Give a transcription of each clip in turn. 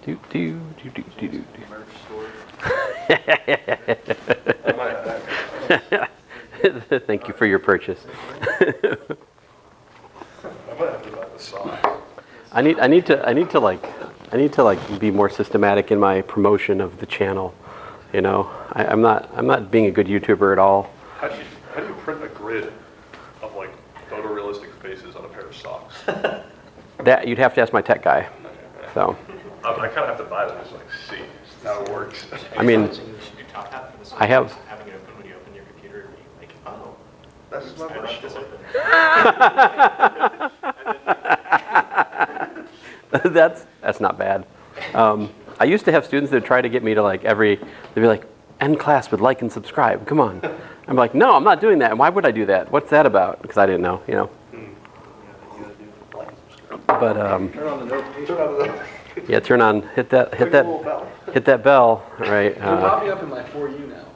Do do do do do do. Merch store. Thank you for your purchase. I might have to buy the sock. I need to like be more systematic in my promotion of the channel. You know, I'm not being a good YouTuber at all. How do you print a grid of like photorealistic faces on a pair of socks? That you'd have to ask my tech guy. So, I kind of have to buy them just to like see how it works. I mean, You should do top hat for this I have. having it open when you open your computer and being like, oh, That's my I left this first open. That's not bad. I used to have students that would try to get me to like they'd be like, end class would like and subscribe. Come on. I'm like, no, I'm not doing that. Why would I do that? What's that about? Because I didn't know, you know. But Turn on the notification. yeah, hit that bell, right? It'll pop me up in my For You now.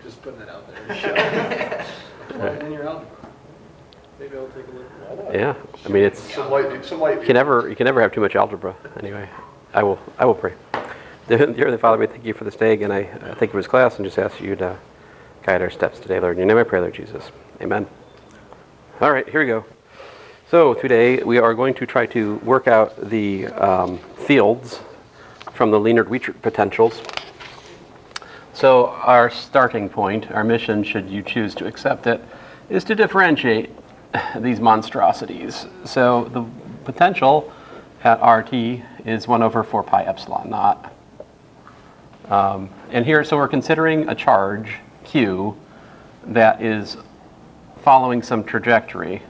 Just putting that out there. Well, in your algebra. Maybe I'll take a look. Yeah, I mean it's. Some light. You can never have too much algebra. Anyway, I will pray. Dear Heavenly Father, we thank you for this day, and I thank you for this class, and just ask you to guide our steps today, Lord. In your name I pray, Lord Jesus. Amen. All right, here we go. So today we are going to try to work out the fields from the Leonard-Wietrich potentials. So our starting point, our mission, should you choose to accept it, is to differentiate these monstrosities. So the potential at RT is 1 over 4 pi epsilon naught. And here, so we're considering a charge, Q, that is following some trajectory.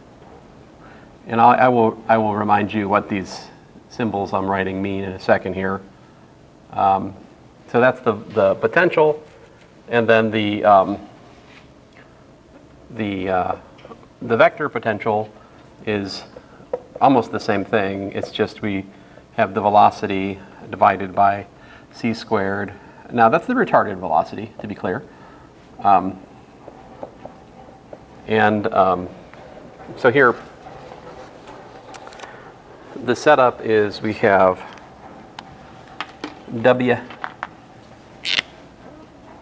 And I will remind you what these symbols I'm writing mean in a second here. So that's the potential, and then the vector potential is almost the same thing. It's just we have the velocity divided by c squared. Now that's the retarded velocity, to be clear. So here, the setup is we have W,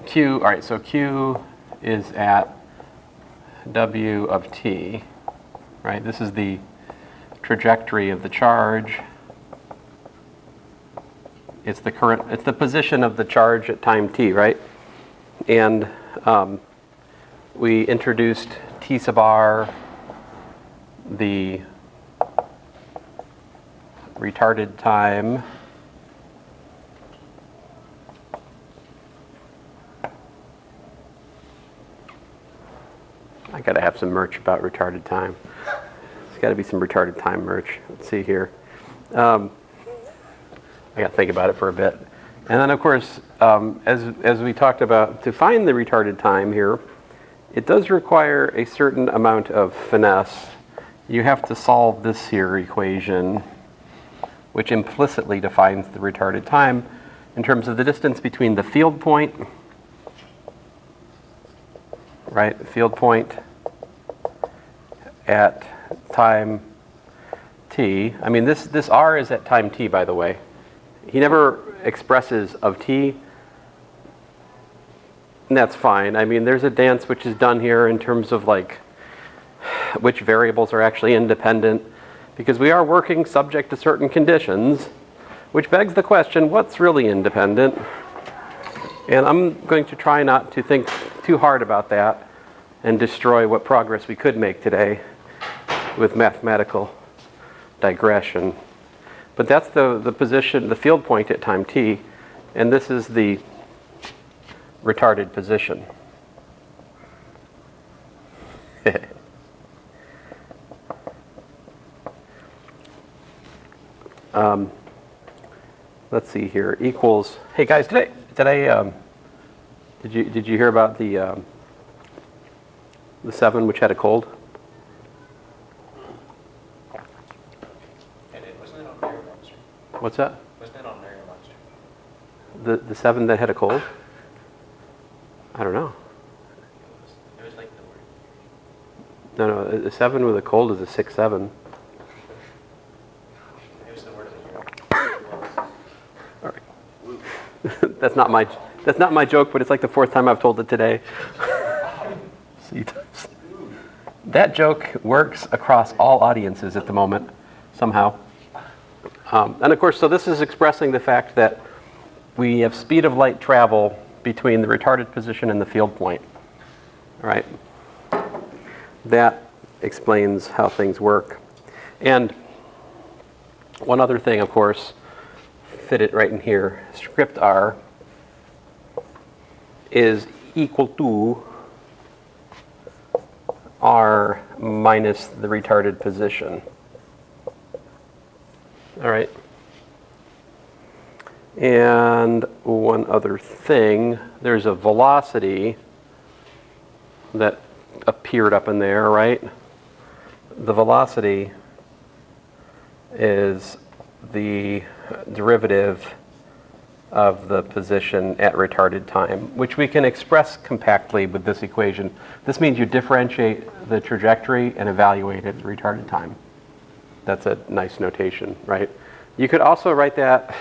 Q, all right, so Q is at W of t, right? This is the trajectory of the charge. It's the position of the charge at time t, right? And we introduced t sub r, the retarded time, I gotta have some merch about retarded time. There's gotta be some retarded time merch. Let's see here. I gotta think about it for a bit. And then of course, as we talked about, to find the retarded time here, it does require a certain amount of finesse. You have to solve this here equation, which implicitly defines the retarded time in terms of the distance between the field point, right? Field point at time t. I mean, this r is at time t, by the way. He never expresses of t, and that's fine. I mean, there's a dance which is done here in terms of like which variables are actually independent, because we are working subject to certain conditions, which begs the question, what's really independent? And I'm going to try not to think too hard about that and destroy what progress we could make today with mathematical digression. But that's the position, the field point at time t, and this is the retarded position. Let's see here. Equals. Hey guys, did you hear about the 7 which had a cold? And wasn't it on Mary Lobster? What's that? Wasn't it on Mary Lobster? The 7 that had a cold? I don't know. It was like the word. No, the 7 with a cold is a 6-7. It was the word of the year. That's not my joke, but it's like the fourth time I've told it today. See, that joke works across all audiences at the moment, somehow. And of course, so this is expressing the fact that we have speed of light travel between the retarded position and the field point. All right? That explains how things work. And one other thing, of course, fit it right in here. Script R is equal to R minus the retarded position. All right. And one other thing, there's a velocity that appeared up in there, right? The velocity is the derivative of the position at retarded time, which we can express compactly with this equation. This means you differentiate the trajectory and evaluate it at retarded time. That's a nice notation, right? You could also write that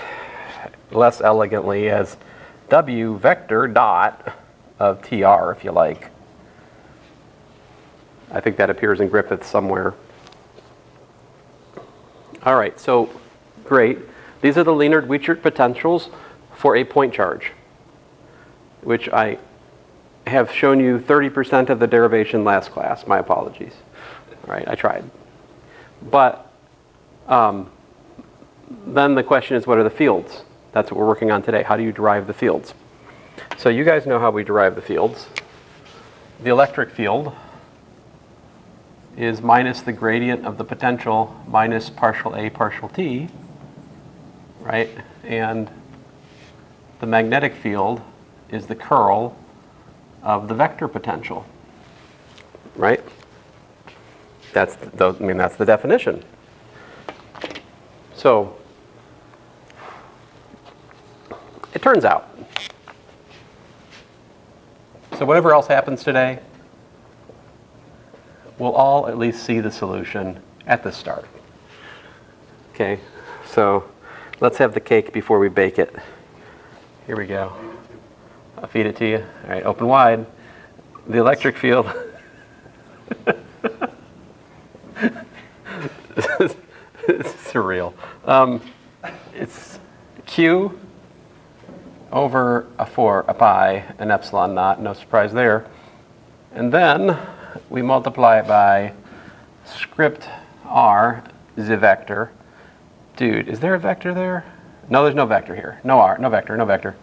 less elegantly as W vector dot of TR, if you like. I think that appears in Griffith somewhere. All right, so great. These are the Lienert-Weichert potentials for a point charge, which I have shown you 30% of the derivation last class. My apologies. All right, I tried. But then the question is, what are the fields? That's what we're working on today. How do you derive the fields? So you guys know how we derive the fields. The electric field is minus the gradient of the potential minus partial A partial T, right? And the magnetic field is the curl of the vector potential, right? That's the definition. So it turns out, so whatever else happens today, we'll all at least see the solution at the start. Okay, so let's have the cake before we bake it. Here we go. I'll feed it to you. All right, open wide. The electric field. It's surreal. It's Q over a 4, a pi, an epsilon naught, no surprise there. And then we multiply it by script R, the vector. Dude, is there a vector there? No, there's no vector here. No R, no vector, no vector.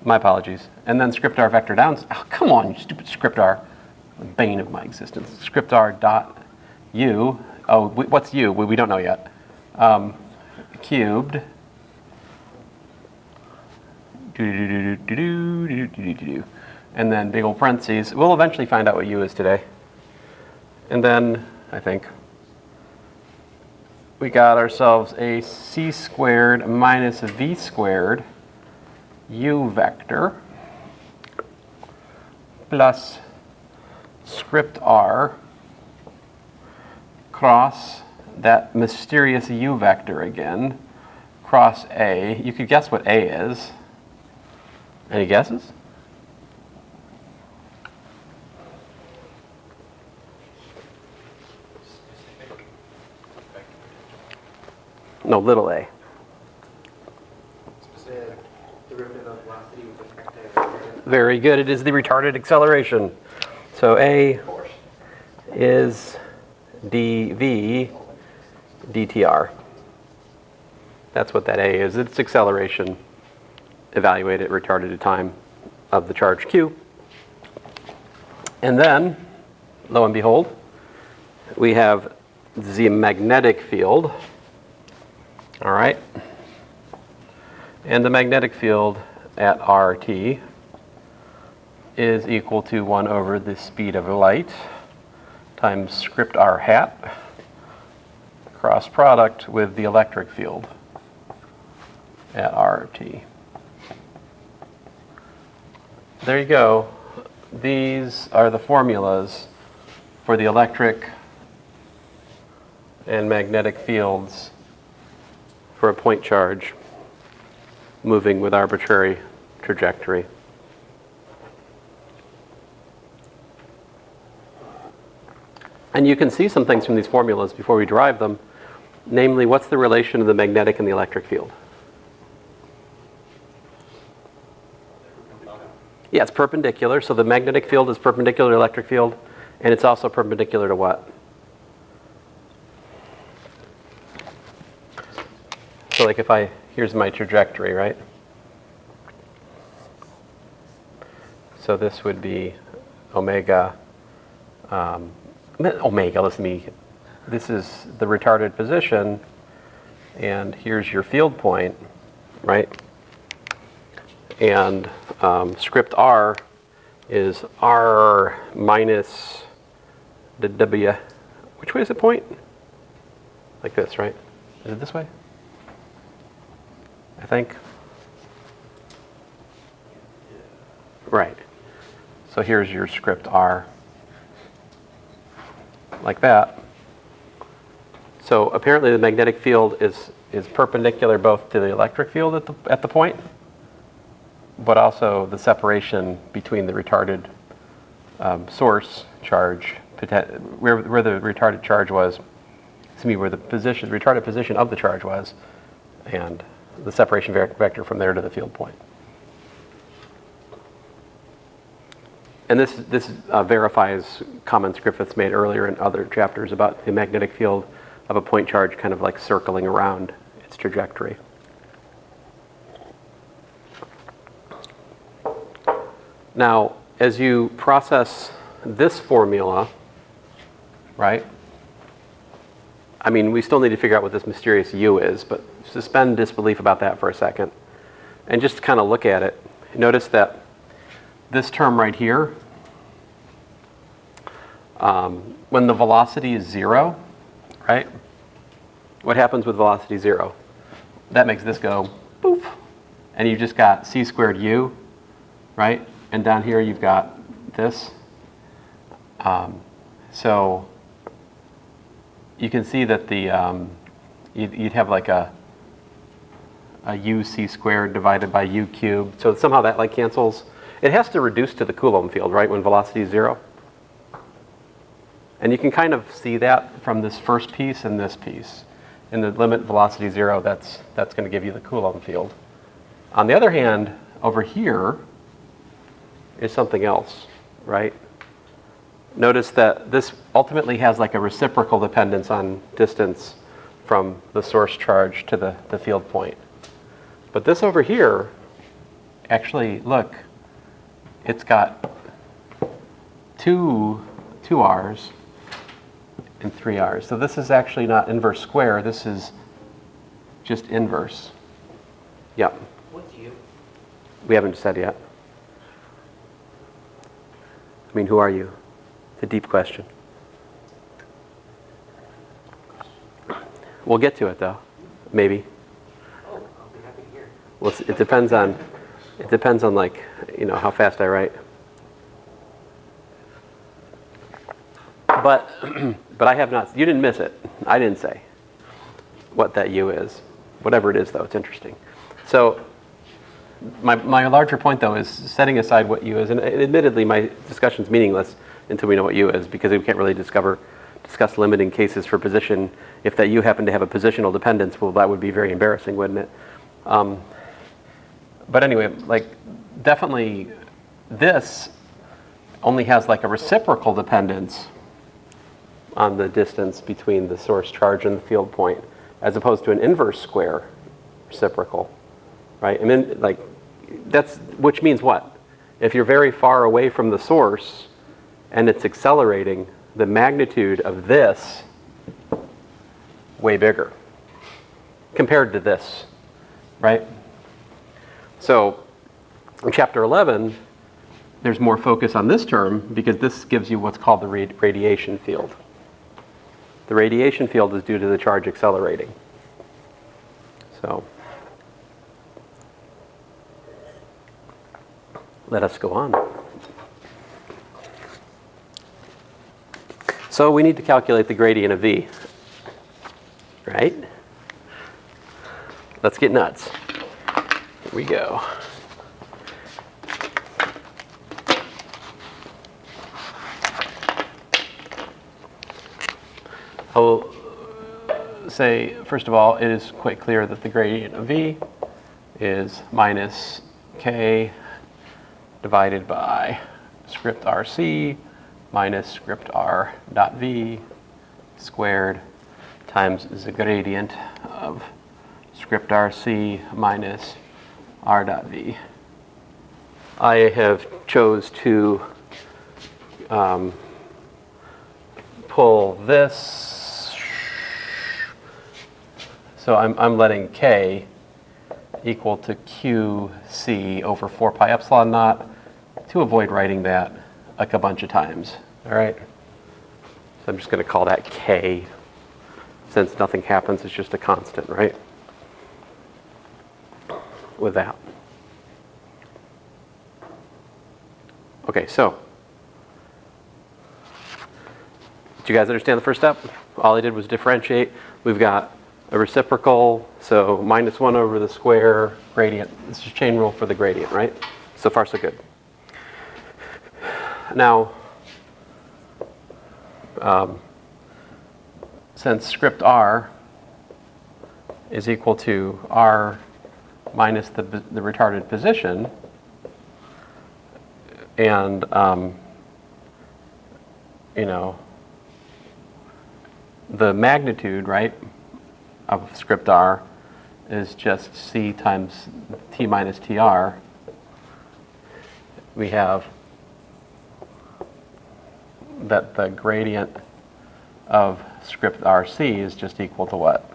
My apologies. And then script R vector down. Oh, come on, you stupid script R. The bane of my existence. Script R dot U. Oh, what's U? We don't know yet. Cubed. And then big old parentheses. We'll eventually find out what U is today. And then, I think, we got ourselves a c squared minus a v squared U vector plus script R cross that mysterious U vector again, cross A. You could guess what A is. Any guesses? No, little a. Specific derivative of velocity with respect to retarded. Very good. It is the retarded acceleration. So A is dv dtr. That's what that A is. It's acceleration evaluated at retarded time of the charge Q. And then, lo and behold, we have the magnetic field. All right. And the magnetic field at RT is equal to 1 over the speed of light times script R hat cross product with the electric field at RT. There you go. These are the formulas for the electric and magnetic fields for a point charge moving with arbitrary trajectory. And you can see some things from these formulas before we derive them, namely, what's the relation of the magnetic and the electric field? Yeah, it's perpendicular, so the magnetic field is perpendicular to the electric field, and it's also perpendicular to what? So like here's my trajectory, right? So this would be omega, this is the retarded position, and here's your field point, right? And script R is R minus the W. Which way is the point? Like this, right? Is it this way? I think. Right. So here's your script R. Like that. So apparently the magnetic field is perpendicular both to the electric field at the point, but also the separation between the retarded source charge, where the retarded charge was, where the retarded position of the charge was, and the separation vector from there to the field point. And this verifies comments Griffiths made earlier in other chapters about the magnetic field of a point charge kind of like circling around its trajectory. Now, as you process this formula, right? I mean, we still need to figure out what this mysterious U is, but suspend disbelief about that for a second and just kind of look at it. Notice that this term right here, when the velocity is 0, right? What happens with velocity 0? That makes this go poof, and you just got c squared u, right? And down here you've got this. So you can see that the you'd have like a u c squared divided by u cubed. So somehow that like cancels. It has to reduce to the Coulomb field, right, when velocity is 0. And you can kind of see that from this first piece and this piece. In the limit velocity 0, that's going to give you the Coulomb field. On the other hand, over here is something else, right? Notice that this ultimately has like a reciprocal dependence on distance from the source charge to the field point. But this over here, actually, look, it's got two R's and 3 R's. So this is actually not inverse square, this is just inverse. Yep. What's U? We haven't said yet. I mean, who are you? It's a deep question. We'll get to it though, maybe. Oh, I'll be happy to hear. Well, it depends on like, you know, how fast I write. But I have not, you didn't miss it. I didn't say what that U is. Whatever it is though, it's interesting. So my larger point though is setting aside what U is, and admittedly my discussion's meaningless until we know what U is, because we can't really discuss limiting cases for position. If that U happened to have a positional dependence, well, that would be very embarrassing, wouldn't it? But anyway, like definitely this only has like a reciprocal dependence on the distance between the source charge and the field point, as opposed to an inverse square reciprocal, right? I mean, like which means what? If you're very far away from the source and it's accelerating, the magnitude of this way bigger compared to this, right? So in chapter 11, there's more focus on this term because this gives you what's called the radiation field. The radiation field is due to the charge accelerating. So let us go on. So we need to calculate the gradient of V, right? Let's get nuts. Here we go. I will say, first of all, it is quite clear that the gradient of V is minus K divided by script RC minus script R dot V squared times the gradient of script RC minus R dot V. I have chose to pull this, so I'm letting K equal to QC over 4 pi epsilon naught to avoid writing that like a bunch of times, all right? So I'm just going to call that K. Since nothing happens, it's just a constant, right? With that. Okay, so do you guys understand the first step? All I did was differentiate. We've got a reciprocal, so minus 1 over the square gradient. This is chain rule for the gradient, right? So far, so good. Now, since script R is equal to R minus the retarded position, and, you know, the magnitude, right, of script R is just C times T minus TR. We have that the gradient of script RC is just equal to what?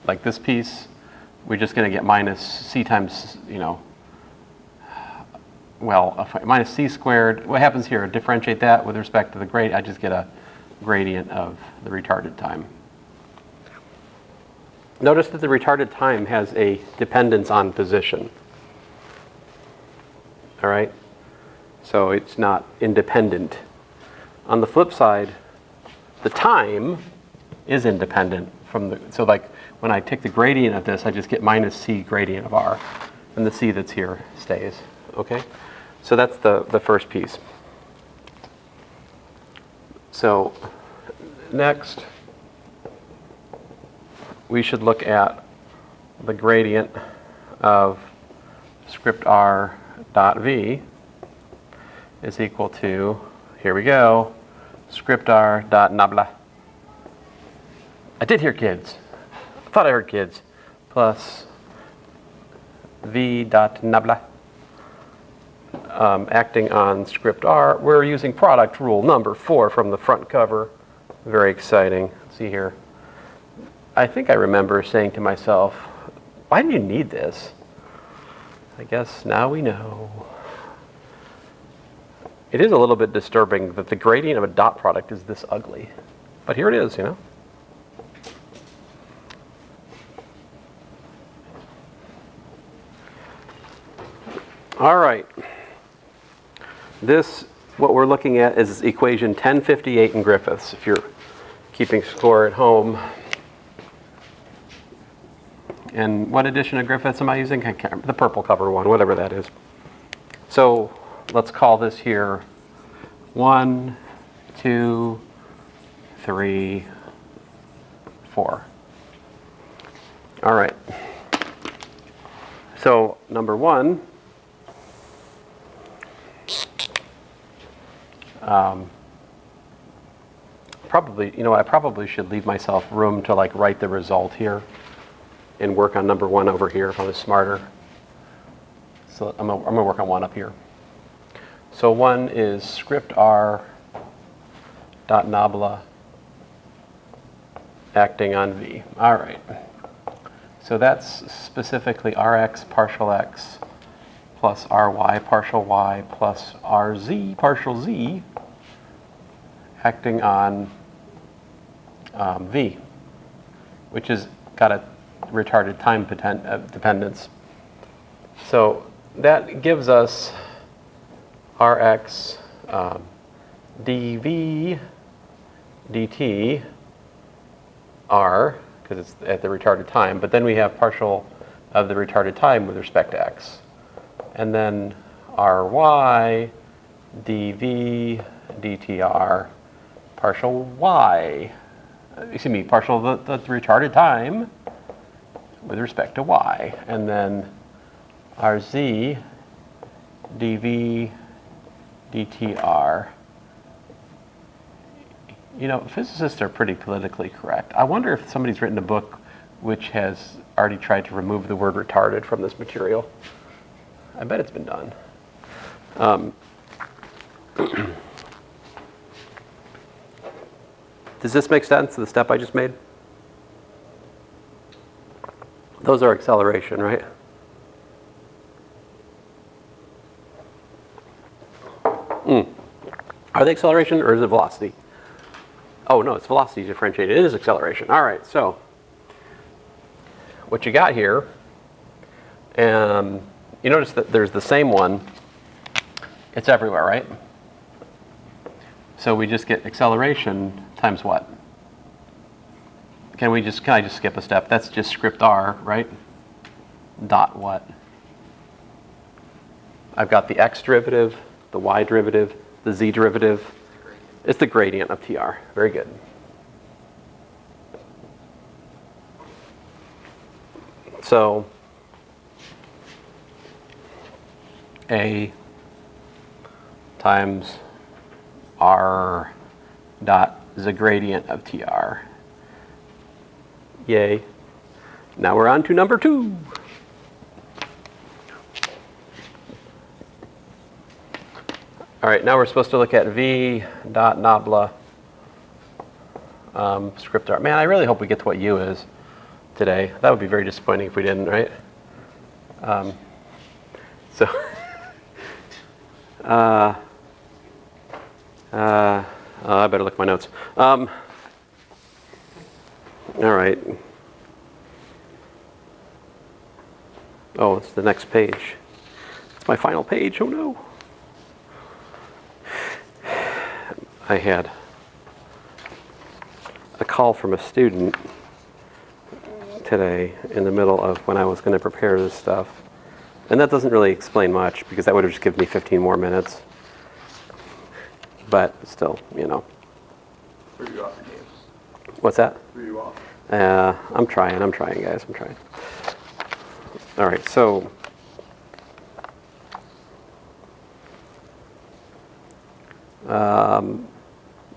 Like this piece, we're just going to get minus C times, you know, well, minus C squared. What happens here? Differentiate that with respect to the gradient. I just get a gradient of the retarded time. Notice that the retarded time has a dependence on position. All right? So it's not independent. On the flip side, the time is independent from the, so like when I take the gradient of this, I just get minus C gradient of R, and the C that's here stays, okay? So that's the first piece. So next, we should look at the gradient of script R dot V is equal to, here we go, script R dot nabla. I did hear kids. I thought I heard kids. Plus V dot nabla. Acting on script R, we're using product rule number 4 from the front cover. Very exciting. See here. I think I remember saying to myself, why do you need this? I guess now we know. It is a little bit disturbing that the gradient of a dot product is this ugly. But here it is, you know. All right. This, what we're looking at is equation 1058 in Griffiths, if you're keeping score at home. And what edition of Griffiths am I using? I can't remember. The purple cover one, whatever that is. So let's call this here 1, 2, 3, 4. All right. So number 1, probably, you know, I probably should leave myself room to like write the result here and work on number 1 over here if I was smarter. So I'm gonna work on 1 up here. So 1 is script R dot nabla acting on V. All right. So that's specifically Rx partial X plus Ry partial Y plus Rz partial Z acting on V, which has got a retarded time dependence. So that gives us Rx dV dt R, because it's at the retarded time, but then we have partial of the retarded time with respect to X. And then Ry dv dtr partial y, partial the retarded time with respect to y, and then rz dv dtr. Physicists are pretty politically correct. I wonder if somebody's written a book which has already tried to remove the word retarded from this material. I bet it's been done. Does this make sense, the step I just made? Those are acceleration, right? Are they acceleration or is it velocity? Oh, no, it's velocity differentiated. It is acceleration. All right, so what you got here, you notice that there's the same one. It's everywhere, right? So we just get acceleration times what? Can I just skip a step? That's just script R, right? Dot what? I've got the x derivative, the y derivative, the z derivative. It's the gradient of TR. Very good. So A times R dot is a gradient of TR. Yay. Now we're on to number 2. All right, now we're supposed to look at V dot nabla script R. Man, I really hope we get to what U is today. That would be very disappointing if we didn't, right? I better look at my notes. All right. Oh, it's the next page. It's my final page. Oh no. I had a call from a student today in the middle of when I was going to prepare this stuff. And that doesn't really explain much because that would have just given me 15 more minutes. But still, Were you off your games? What's that? Were you off? I'm trying, guys. I'm trying. All right, so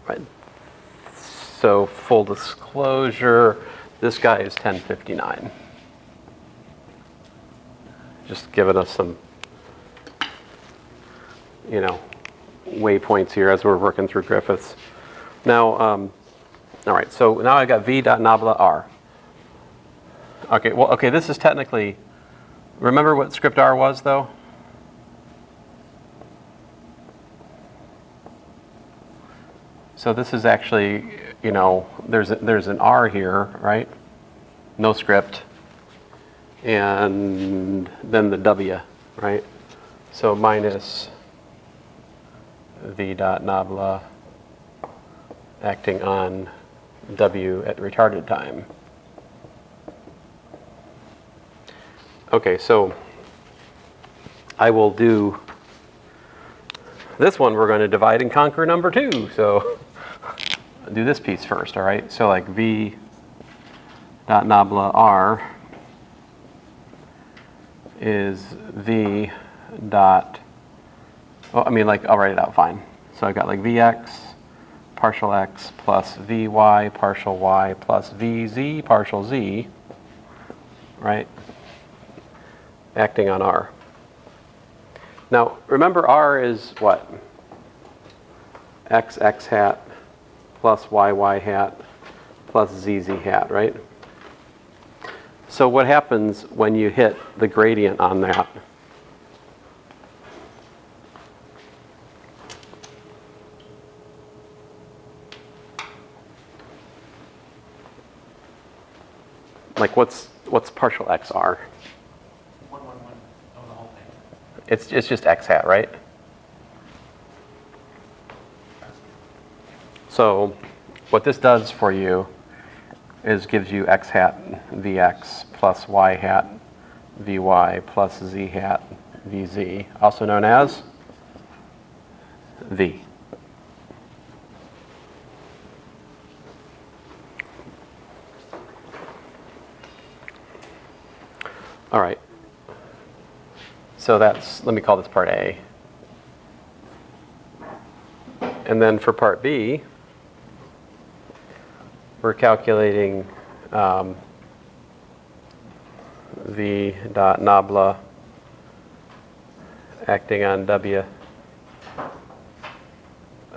right. So full disclosure, this guy is 1059. Just giving us some, waypoints here as we're working through Griffiths. Now, all right, so now I got V dot nabla R. Okay, this is technically, remember what script R was though? So this is actually, there's an R here, right? No script. And then the W, right? So minus V dot nabla acting on W at retarded time. Okay, so I will do this one. We're going to divide and conquer number 2. So I'll do this piece first, all right? So like V dot nabla R is V dot, I'll write it out fine. So I've got like Vx partial x plus Vy partial y plus Vz partial z, right? Acting on R. Now, remember R is what? X hat plus y hat plus zz hat, right? So what happens when you hit the gradient on that? Like what's partial XR? 1, 1, 1. Oh, the whole thing. It's just x hat, right? So what this does for you is gives you x hat Vx plus y hat Vy plus z hat Vz, also known as v. All right. So that's, let me call this part A. And then for part B, we're calculating V dot nabla acting on W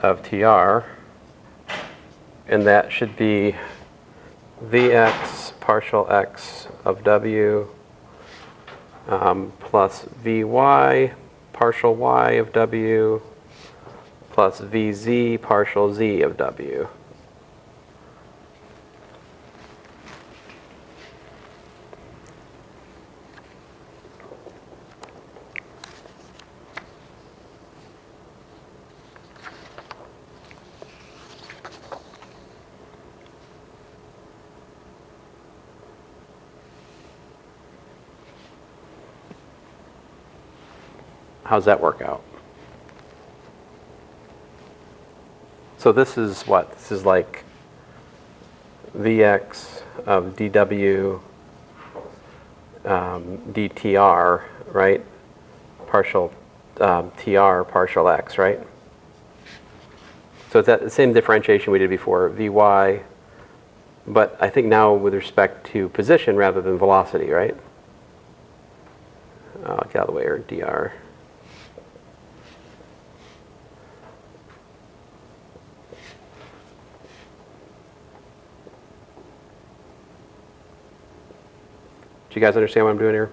of TR. And that should be Vx partial x of W plus Vy partial y of W plus Vz partial z of W. How's that work out? So this is what? This is like Vx of dW dTR, right? Partial TR partial x, right? So it's that the same differentiation we did before, Vy, but I think now with respect to position rather than velocity, right? Get out of the way, or dr. Do you guys understand what I'm doing here?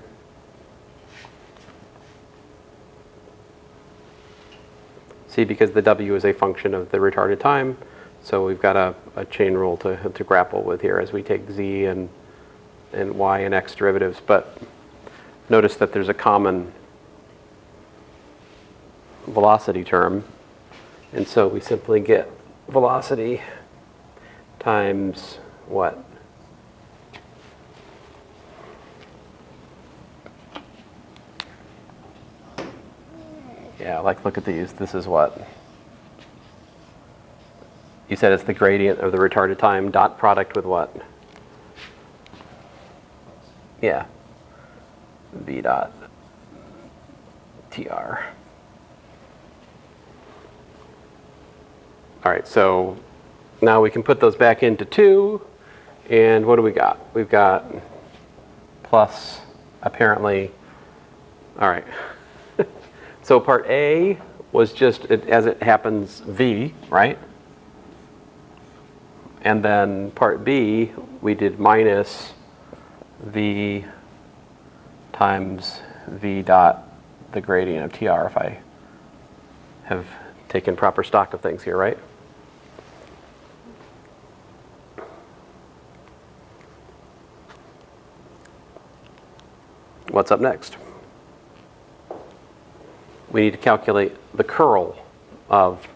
See, because the W is a function of the retarded time, so we've got a chain rule to grapple with here as we take Z and Y and X derivatives. But notice that there's a common velocity term, and so we simply get velocity times what? Yeah, like look at these. This is what? You said it's the gradient of the retarded time dot product with what? Yeah. V dot TR. All right, so now we can put those back into 2, and what do we got? We've got plus, apparently, all right. So part A was just, as it happens, V, right? And then part B, we did minus V times V dot the gradient of TR, if I have taken proper stock of things here, right? What's up next? We need to calculate the curl of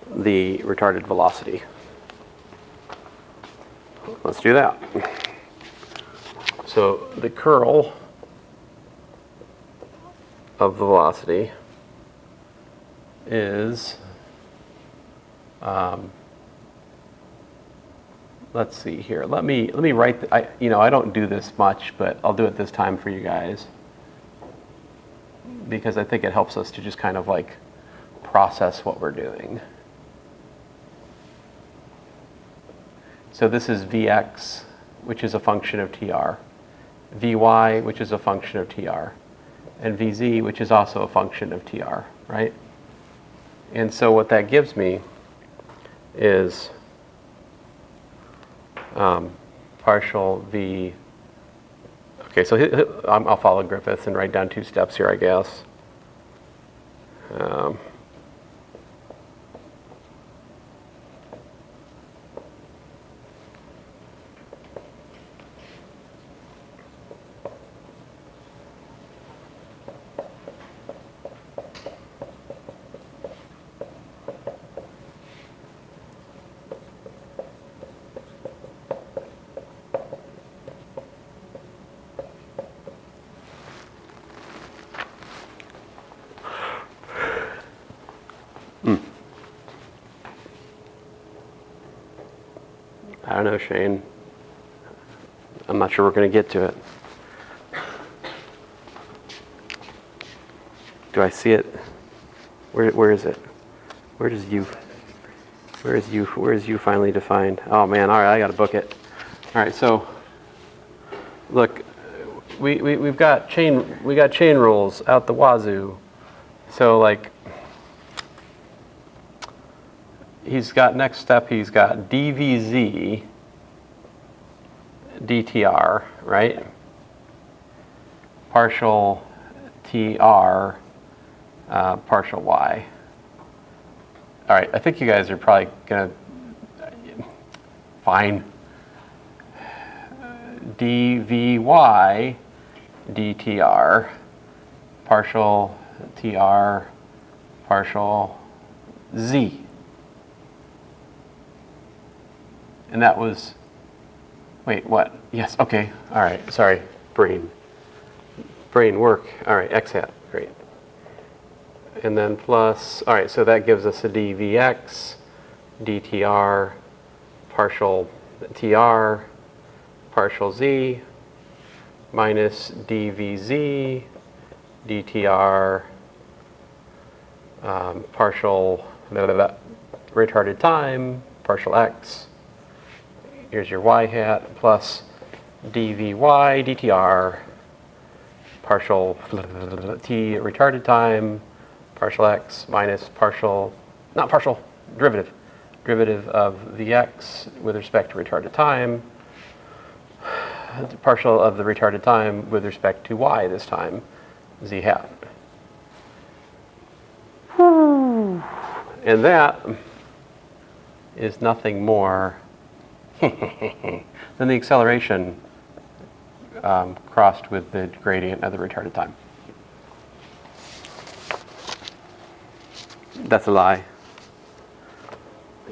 the retarded velocity. Let's do that. So the curl of the velocity is, let's see here. Let me write. I don't do this much, but I'll do it this time for you guys, because I think it helps us to just kind of like process what we're doing. So this is Vx, which is a function of TR, Vy, which is a function of TR, and Vz, which is also a function of TR, right? And so what that gives me is partial V. Okay, so I'll follow Griffith and write down 2 steps here, I guess. I don't know, Shane. I'm not sure we're going to get to it. Do I see it? Where is it? Where is U finally defined? Oh man, all right, I got to book it. All right, so look, we've got chain rules out the wazoo. So like next step he's got dvz dtr, right? Partial tr partial y. All right, I think you guys are probably gonna fine. dvy dtr partial tr partial z. And that was, wait, what? Yes, okay, all right, sorry, brain work. All right, x hat, great. And then plus, all right, so that gives us a dvx dtr partial tr partial z minus dvz dtr partial retarded time partial x. Here's your y hat plus dvy dtr partial t retarded time partial x minus derivative of the x with respect to retarded time, partial of the retarded time with respect to y this time, z hat. And that is nothing more than the acceleration crossed with the gradient of the retarded time. That's a lie.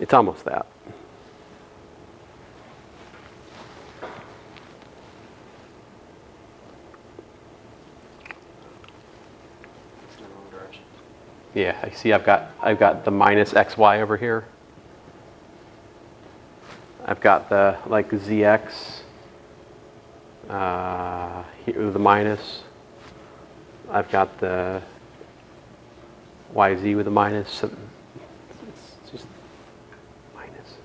It's almost that. It's in the wrong direction. Yeah, I see I've got the minus xy over here. I've got the like zx here with the minus. I've got the yz with a minus. So it's just minus.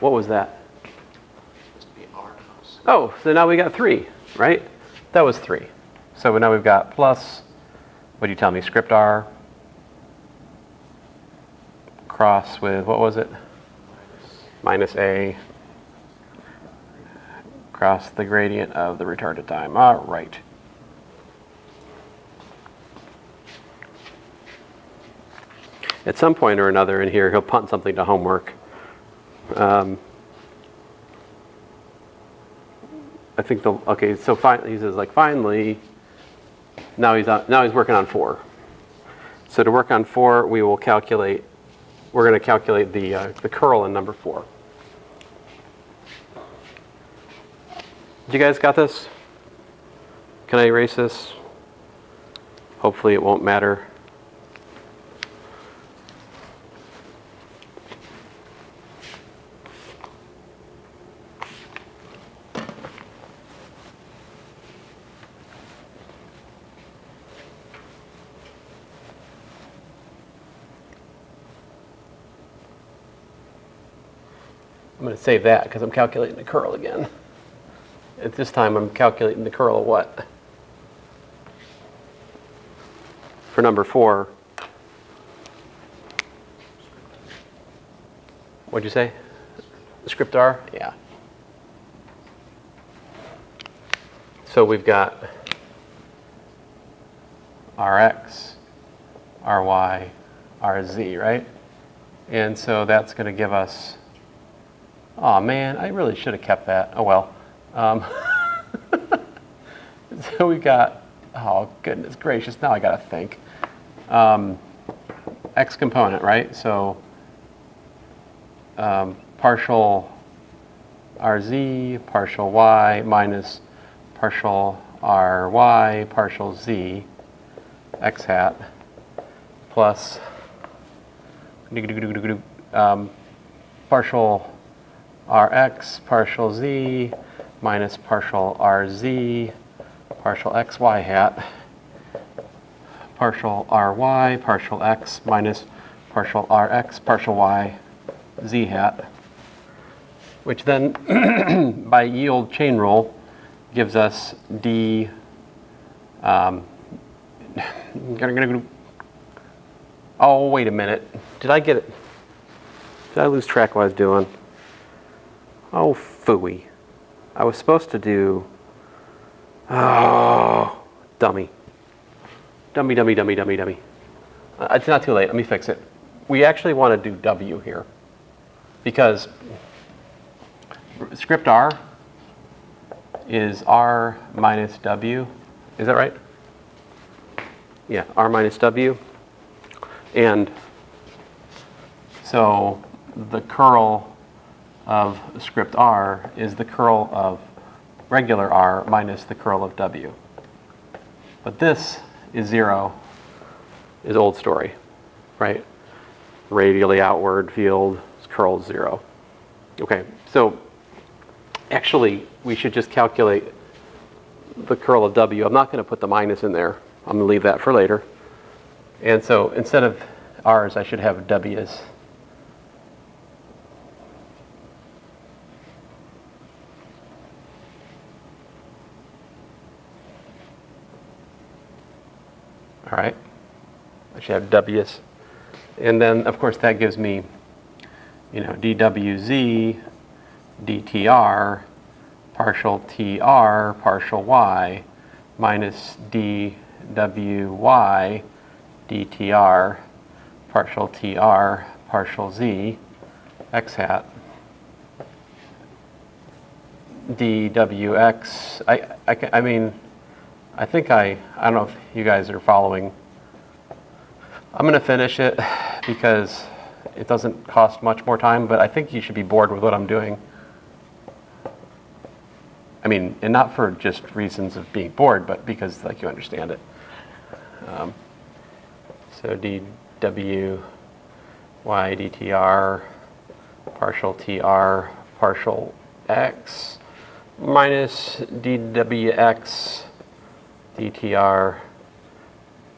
What was that? Must be R cos. Oh, so now we got 3, right? That was 3. So now we've got plus, what do you tell me, script R cross with, what was it? Minus A cross the gradient of the retarded time. All right. At some point or another in here, he'll punt something to homework. I think okay. So he says like finally. Now he's working on 4. So to work on 4, we will calculate. We're going to calculate the curl in number 4. You guys got this? Can I erase this? Hopefully it won't matter. I'm going to save that because I'm calculating the curl again. At this time, I'm calculating the curl of what? For number 4. What'd you say? The script R? Yeah. So we've got Rx, Ry, Rz, right? And so that's going to give us, oh man, I really should have kept that. Oh well. So we got, oh goodness gracious, now I got to think. X component, right? So partial Rz, partial y minus partial Ry, partial z, x hat, plus partial Rx, partial Z, minus partial RZ, partial XY hat, partial RY, partial X, minus partial RX, partial Y, Z hat, which then, by yield chain rule, gives us D, oh, wait a minute. Did I get it? Did I lose track what I was doing? Oh, phooey. I was supposed to do, oh, dummy. Dummy. It's not too late. Let me fix it. We actually want to do W here because script R is R minus W. Is that right? Yeah, R minus W. And so the curl of script R is the curl of regular R minus the curl of W. But this is 0, is old story, right? Radially outward field, curl 0. Okay, so actually we should just calculate the curl of W. I'm not going to put the minus in there. I'm going to leave that for later. And so instead of R's, I should have W's. All right, I should have W's. And then, of course, that gives me, dWz, dTr, partial TR, partial Y, minus dWy, dTr, partial TR, partial Z, x hat, dWx. I think I don't know if you guys are following. I'm going to finish it because it doesn't cost much more time, but I think you should be bored with what I'm doing. And not for just reasons of being bored, but because you understand it. So dW, y, dTr, partial TR, partial X, minus dWx, dTr,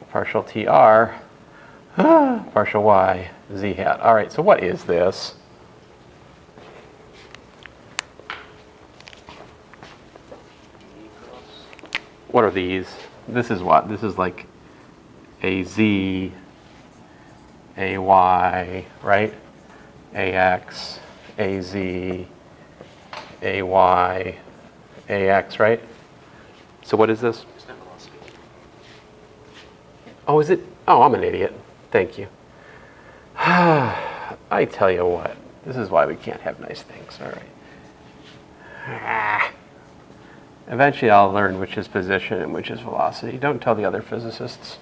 partial TR, partial Y, Z hat. All right, so what is this? What are these? This is what? This is like a Z, a Y, right? AX, AZ, AY, AX, right? So what is this? Oh, is it? Oh, I'm an idiot. Thank you. I tell you what, this is why we can't have nice things, all right? Eventually I'll learn which is position and which is velocity. Don't tell the other physicists.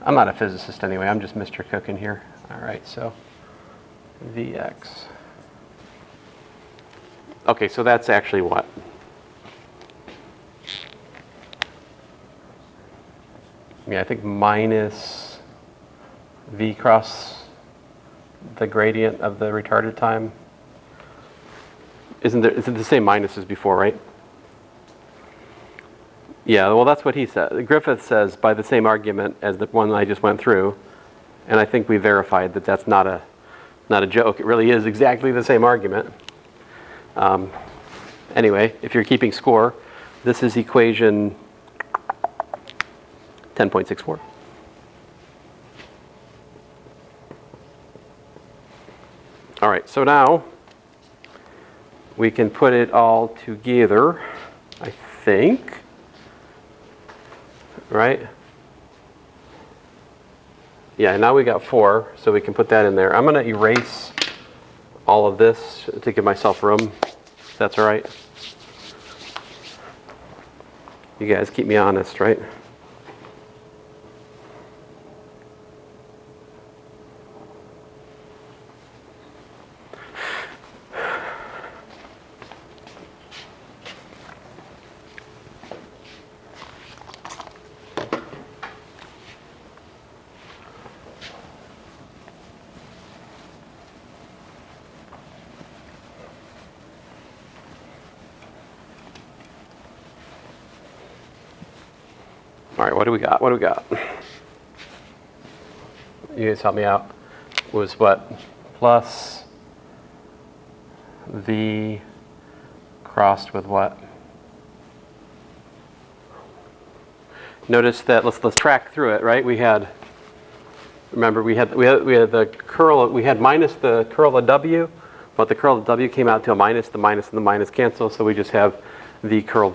I'm not a physicist anyway, I'm just Mr. Cook in here. All right, so Vx. Okay, so that's actually what? I think minus V cross the gradient of the retarded time. Is it the same minus as before, right? Yeah, well, that's what he said. Griffith says by the same argument as the one I just went through, and I think we verified that that's not a joke. It really is exactly the same argument. Anyway, if you're keeping score, this is equation 10.64. All right, so now we can put it all together, I think. Right? Yeah, now we got 4, so we can put that in there. I'm going to erase all of this to give myself room, if that's all right. You guys keep me honest, right? All right, what do we got? What do we got? You guys help me out. Was what? Plus V crossed with what? Notice that let's track through it, right? We had, remember we had the curl, we had minus the curl of W, but the curl of W came out to a minus, the minus and the minus cancel, so we just have V curl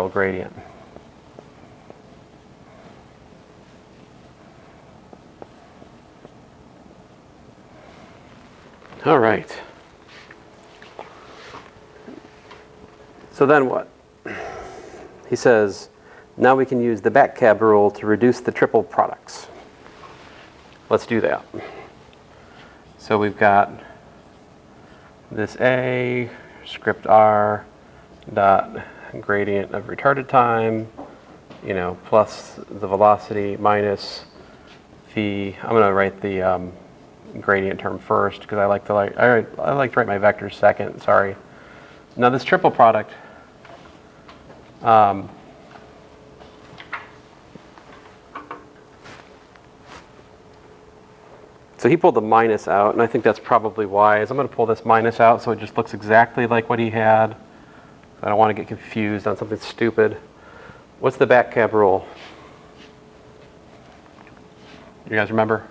gradient. All right. So then what? He says, now we can use the back cab rule to reduce the triple products. Let's do that. So we've got this A, script R, dot gradient of retarded time, you know, plus the velocity minus V. I'm going to write the gradient term first because I like to write my vectors second. Sorry. Now this triple product. So he pulled the minus out, and I think that's probably wise. I'm going to pull this minus out so it just looks exactly like what he had. I don't want to get confused on something stupid. What's the back cab rule? You guys remember?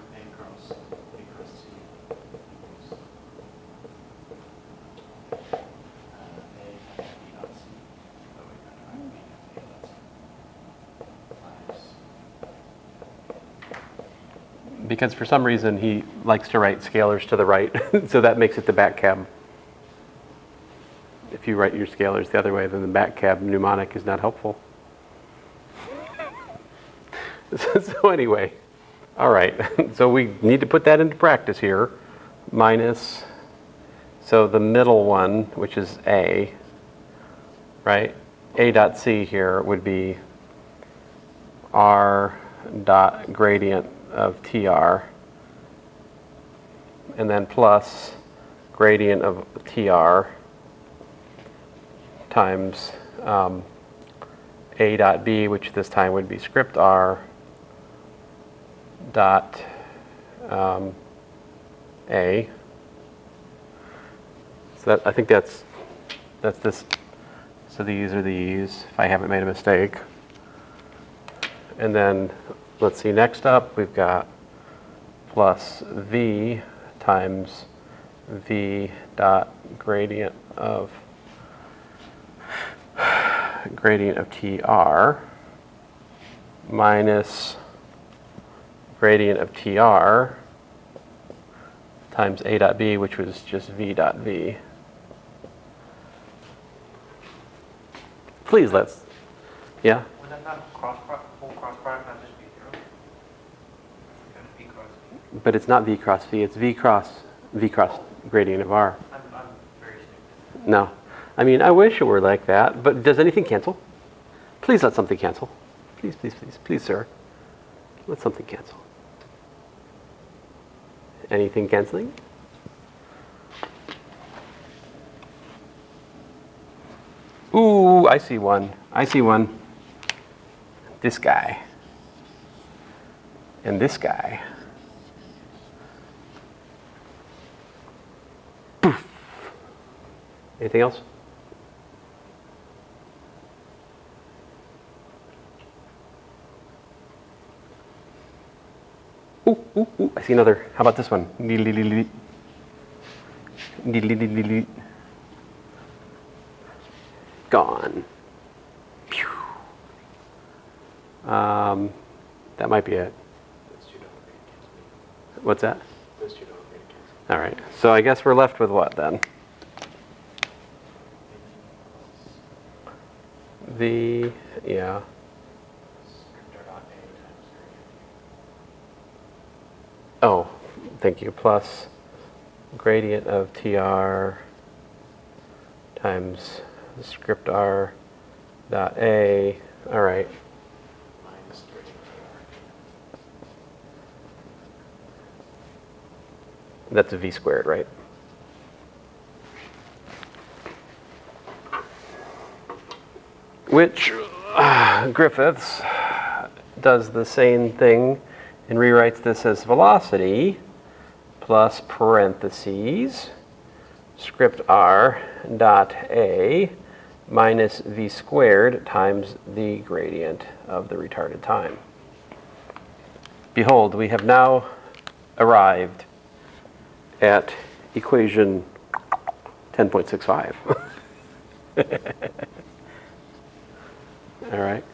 Because for some reason he likes to write scalars to the right, so that makes it the back cab. If you write your scalars the other way, then the back cab mnemonic is not helpful. So anyway, all right, so we need to put that into practice here. Minus, so the middle one, which is A, right? A dot C here would be R dot gradient of TR, and then plus gradient of TR times A dot B, which this time would be script R dot A. So that, I think that's this. So these are these, if I haven't made a mistake. And then let's see, next up we've got plus V times V dot gradient of TR minus gradient of TR times A dot B, which was just V dot V. Please let's, yeah? Would that not full cross product not just be zero? V cross V. But it's not V cross V, it's V cross gradient of R. I'm very stupid. No. I mean, I wish it were like that, but does anything cancel? Please let something cancel. Please, please, please, please, sir. Let something cancel. Anything canceling? Ooh, I see one. I see one. This guy. And this guy. Poof. Anything else? Ooh, ooh, ooh. I see another. How about this one? Gone. Pew. That might be it. What's that? All right. So I guess we're left with what then? Yeah. Oh, thank you. Plus gradient of TR times script R dot A. All right. That's a V squared, right? Which Griffiths does the same thing and rewrites this as velocity plus parentheses script r dot a minus v squared times the gradient of the retarded time. Behold, we have now arrived at equation 10.65. All right.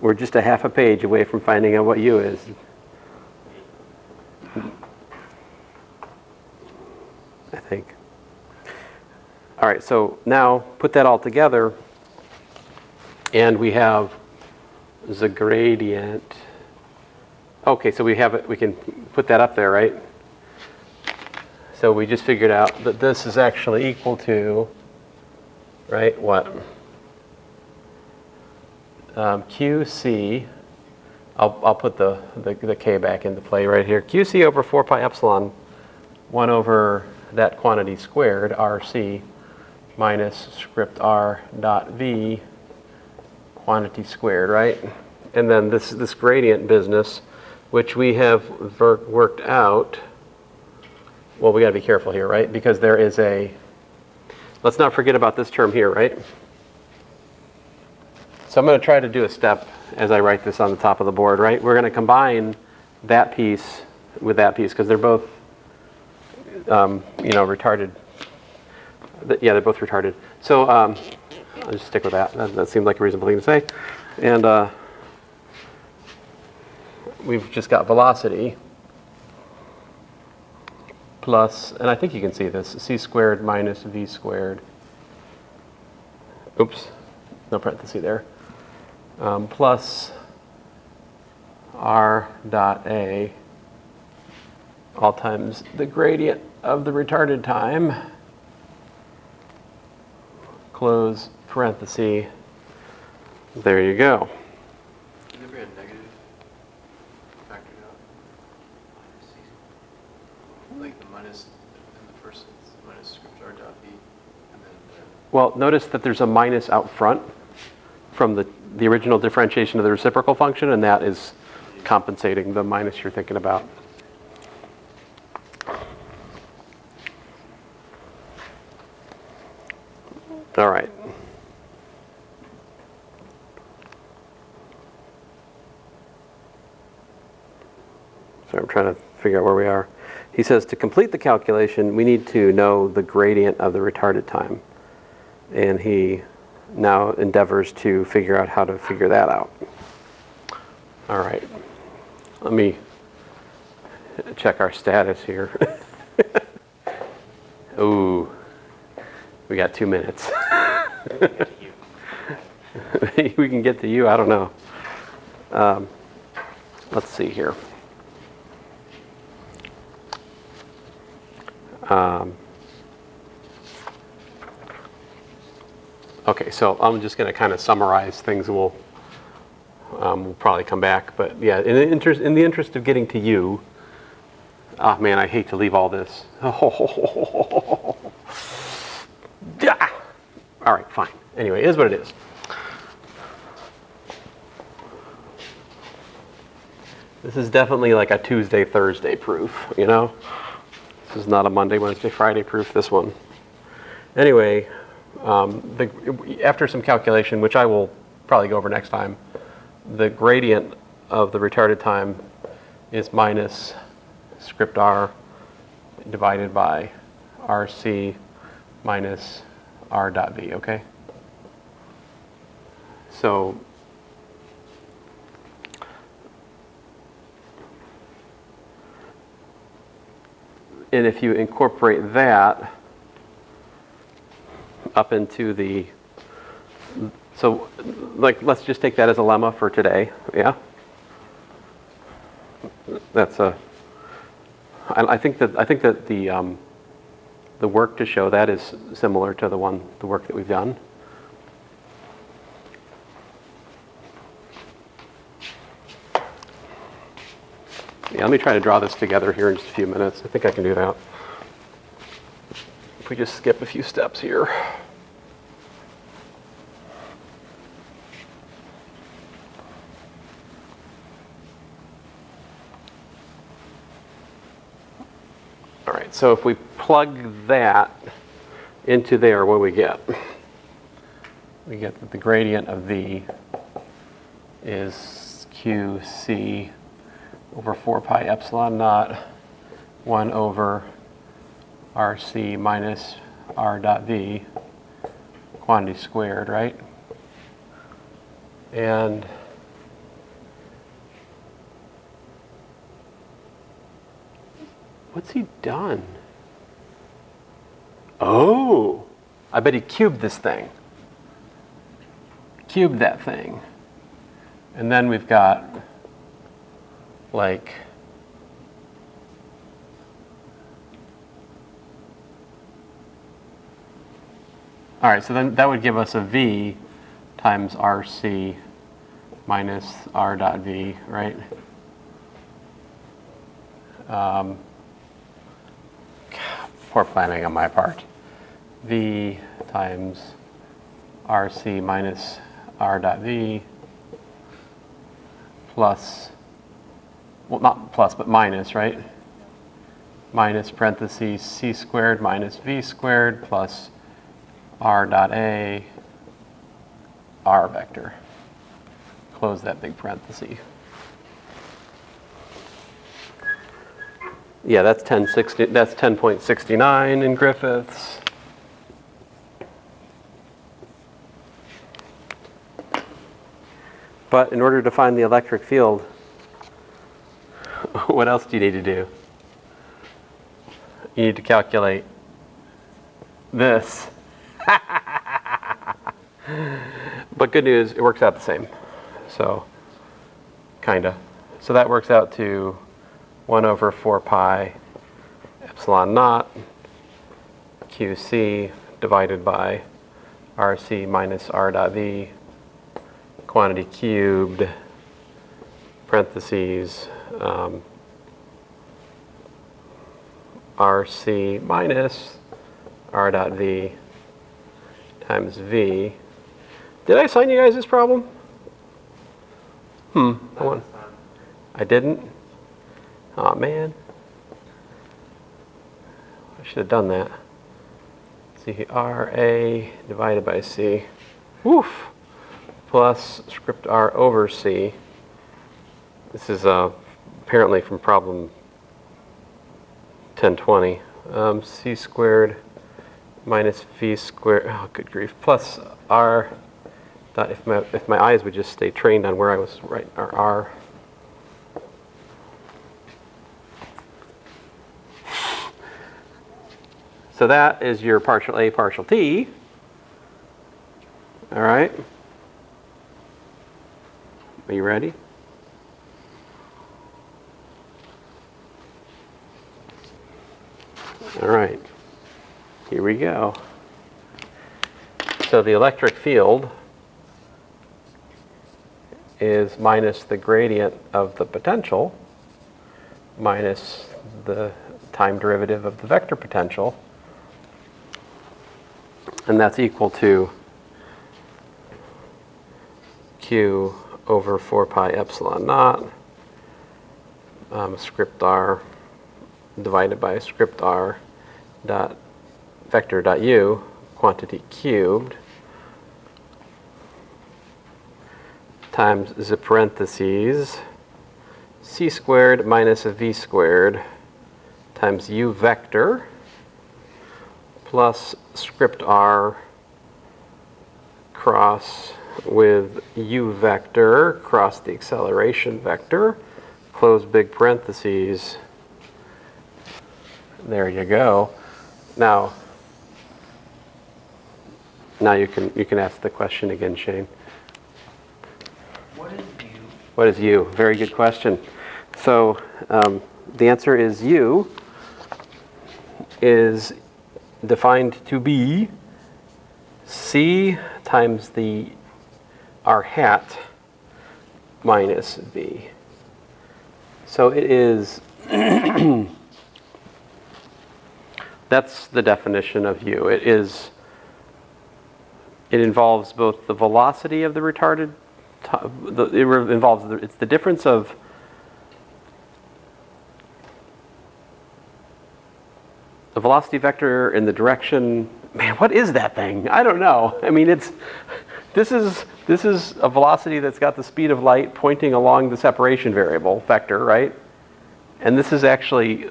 We're just a half a page away from finding out what u is. I think. All right, so now put that all together, and we have the gradient. Okay, so we have it, we can put that up there, right? So we just figured out that this is actually equal to, right, what? QC, I'll put the K back into play right here. QC over 4 pi epsilon, 1 over that quantity squared, RC, minus script R dot V, quantity squared, right? And then this gradient business, which we have worked out. Well, we got to be careful here, right? Because there is a, let's not forget about this term here, right? So I'm going to try to do a step as I write this on the top of the board, right? We're going to combine that piece with that piece because they're both, retarded. Yeah, they're both retarded. So I'll just stick with that. That seemed like a reasonable thing to say. And we've just got velocity plus, and I think you can see this, c squared minus v squared. Oops, no parenthesis there. Plus r dot a, all times the gradient of the retarded time, close parenthesis. There you go. You never had negative factored out? Like the minus in the first sentence, minus script r dot b, and then Well, notice that there's a minus out front from the original differentiation of the reciprocal function, and that is compensating the minus you're thinking about. All right. So I'm trying to figure out where we are. He says to complete the calculation, we need to know the gradient of the retarded time. And he now endeavors to figure out how to figure that out. All right. Let me check our status here. Ooh, we got 2 minutes. We can get to you, I don't know. Let's see here. Okay, so I'm just going to kind of summarize things. We'll probably come back, but yeah, in the interest of getting to you. Ah, man, I hate to leave all this. Yeah. All right, fine. Anyway, it is what it is. This is definitely like a Tuesday, Thursday proof, you know? This is not a Monday, Wednesday, Friday proof, this one. Anyway, after some calculation, which I will probably go over next time, the gradient of the retarded time is minus script r divided by rc minus r dot v, okay? So and if you incorporate that up into the, so like let's just take that as a lemma for today, yeah? That's a, I think that the work to show that is similar to the work that we've done. Yeah, let me try to draw this together here in just a few minutes. I think I can do that. If we just skip a few steps here. right, so if we plug that into there, what do we get? We get that the gradient of V is QC over 4 pi epsilon naught 1 over RC minus R dot V quantity squared, right? And what's he done? Oh, I bet he cubed this thing. Cubed that thing. And then we've got like all right, so then that would give us a V times RC minus R dot V, right? Poor planning on my part. V times RC minus R dot V plus, well, not plus, but minus, right? Minus parentheses C squared minus V squared plus R dot A, R vector. Close that big parenthesis. Yeah, that's 10.69 in Griffiths. But in order to find the electric field, what else do you need to do? You need to calculate this. But good news, it works out the same. So, kinda. So that works out to 1 over 4 pi epsilon naught QC divided by RC minus R dot V quantity cubed parentheses RC minus R dot V times V. Did I assign you guys this problem? I didn't? Oh man. I should have done that. See, RA divided by C. Woof! Plus script R over C. This is apparently from problem 1020. C squared minus V squared, oh good grief, plus R dot, if my eyes would just stay trained on where I was right, or R. So that is your partial A, partial T. All right. Are you ready? All right. Here we go. So the electric field is minus the gradient of the potential minus the time derivative of the vector potential. And that's equal to Q over 4 pi epsilon naught script R divided by script R dot vector dot U quantity cubed times the parentheses C squared minus a V squared times U vector plus script R cross with U vector cross the acceleration vector, close big parentheses. There you go. Now you can ask the question again, Shane. What is U? What is U? Very good question. So the answer is U is defined to be C times the R hat minus V. So it is, that's the definition of U. It involves both the velocity of the retarded, it's the difference of a velocity vector in the direction, man, what is that thing? I don't know. I mean, this is a velocity that's got the speed of light pointing along the separation variable vector, right? And this is actually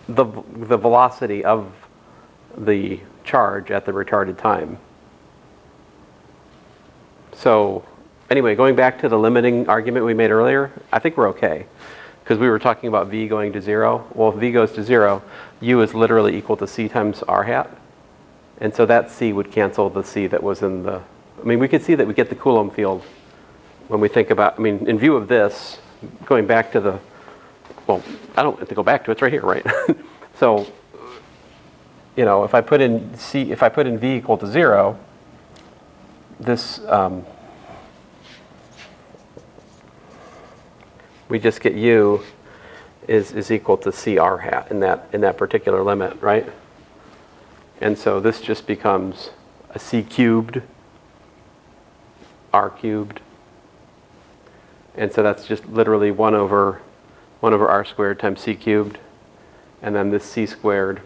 the velocity of the charge at the retarded time. So anyway, going back to the limiting argument we made earlier, I think we're okay. Because we were talking about v going to 0. Well, if v goes to 0, u is literally equal to c times r hat. And so that c would cancel the c that was in the... I mean, we could see that we get the Coulomb field when we think about... I mean, in view of this, going back to the... Well, I don't have to go back to it. It's right here, right? So, you know, if I put in v equal to 0, this... we just get u is equal to c r hat in that particular limit, right? And so this just becomes a c cubed, r cubed. And so that's just literally 1 over r squared times c cubed. And then this c squared.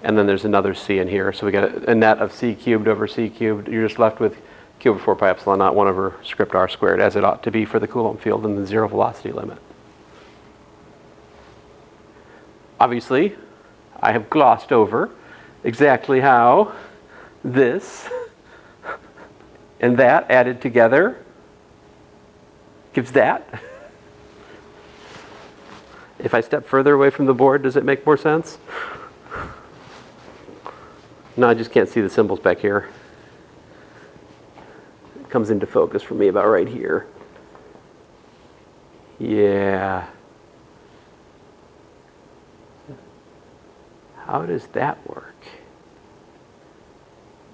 And then there's another c in here. So we get a net of c cubed over c cubed. You're just left with q over 4 pi epsilon naught 1 over script r squared, as it ought to be for the Coulomb field in the zero velocity limit. Obviously, I have glossed over exactly how this and that added together gives that. If I step further away from the board, does it make more sense? No, I just can't see the symbols back here. It comes into focus for me about right here. Yeah. How does that work?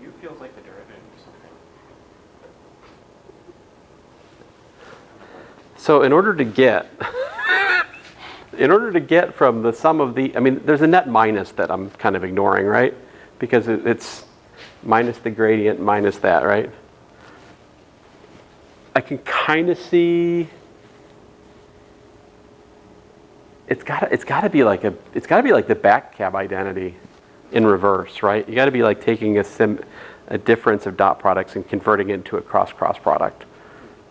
U feels like the derivative or something. So in order to get from the sum of the, I mean, there's a net minus that I'm kind of ignoring, right? Because it's minus the gradient minus that, right? I can kind of see it's got to be like the back cab identity in reverse, right? You got to be like taking a difference of dot products and converting it into a cross product.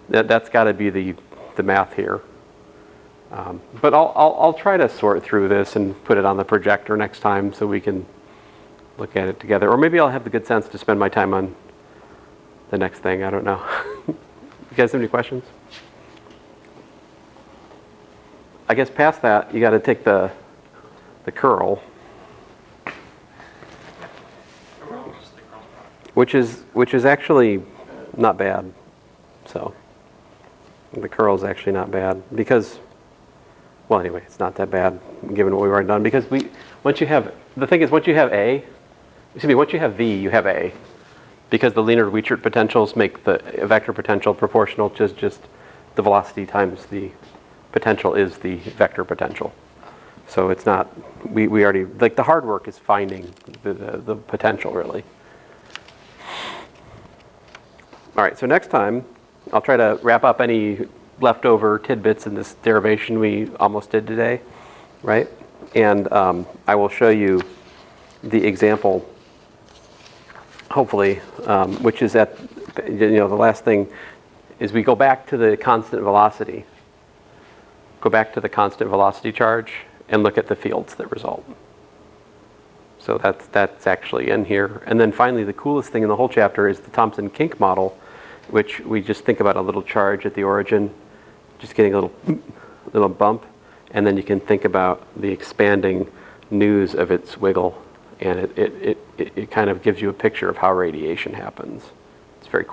That's got to be the math here. But I'll try to sort through this and put it on the projector next time so we can look at it together. Or maybe I'll have the good sense to spend my time on the next thing. I don't know. You guys have any questions? I guess past that, you got to take the curl, which is actually not bad. So the curl is actually not bad because, well, anyway, it's not that bad given what we've already done, because once you have V, you have A, because the Lienard-Weichert potentials make the vector potential proportional to just the velocity times the potential is the vector potential. So it's not, we already, like, the hard work is finding the potential, really. All right, so next time, I'll try to wrap up any leftover tidbits in this derivation we almost did today, right? And I will show you the example, hopefully, which is at, the last thing is we go back to the constant velocity. Go back to the constant velocity charge and look at the fields that result. So that's actually in here. And then finally, the coolest thing in the whole chapter is the Thomson-Kink model, which we just think about a little charge at the origin, just getting a little bump, and then you can think about the expanding news of its wiggle, and it kind of gives you a picture of how radiation happens. It's very cool.